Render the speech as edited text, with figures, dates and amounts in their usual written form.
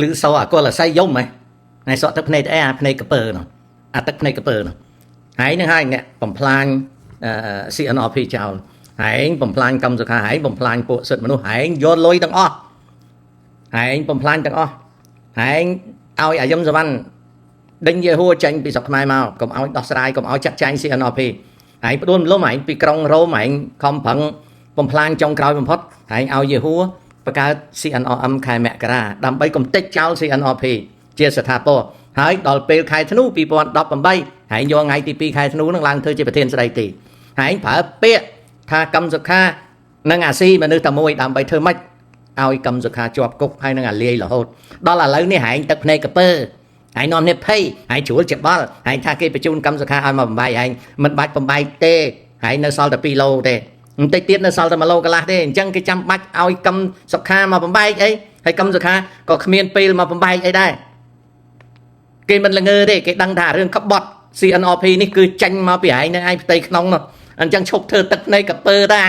ឬសោអាកុលស័យយំហ៎ហើយសក់ទឹកភ្នែកអីអាភ្នែកកពើនោះអាទឹកភ្នែកកពើនោះហើយនឹងហើយអ្នកបំផ្លាញCNRP ចោលហើយបំផ្លាញកម្មសុខាហើយបំផ្លាញពួកសិទ្ធិមនុស្សហើយយកលុយទាំងអស់ហើយបំផ្លាញទាំងអស់ហើយឲ្យអាយឹមសវណ្ណដេញយេហួរចេញពីស្រុកខ្មែរមកកុំឲ្យដោះស្រាយកុំឲ្យចាត់ចែង CNRP ហើយផ្ដួលរំលំហើយពីក្រុងរ៉ូមហើយខំប្រឹងបំផ្លាញចុងក្រោយបំផុតហើយឲ្យយេហួរបង្កើត CNRM ខែមករាដើម្បីកំទេចចោល CNRP ជាស្ថាពរហើយដល់ពេលខែធ្នូ2018ហើយយកថ្ងៃទី2ខែធ្នូនឹងឡើងធ្វើជាប្រធានស្ដីទីហើយប្រើពាក្យថាកម្មសុខានិងអាស៊ីមនុស្សតែមួយដើម្បីធ្វើម៉េចឲ្យកម្មសុខាជាប់គុកហើយនឹងអាលាយរហូតដល់ឥឡូវនេះហែងទឹកភ្នែកកពើហើយនាំនេះភ័យហើយជ្រួលច្បល់ហើយថាគេបញ្ជូនកម្មសុខាឲ្យមកបំបែកហើយមិនបាច់បំបែកទេហើយនៅសល់តែ2ឡូទេបន្តិចទៀតនៅសល់តែ1ឡូកន្លះទេអញ្ចឹងគេចាំបាច់ឲ្យកម្មសុខាមកបំបែកអីហើយកម្មសុខាក៏គ្មានពេលមកបំបែកអីដែរគេមិនល្ងើទេគេដឹងថារឿងក្បត់ CNRP នេះគឺចាញ់មកពីឯងនៅឯផ្ទៃក្នុងនោះអញ្ចឹងឈប់ធ្វើទឹកភ្នែកកពើតា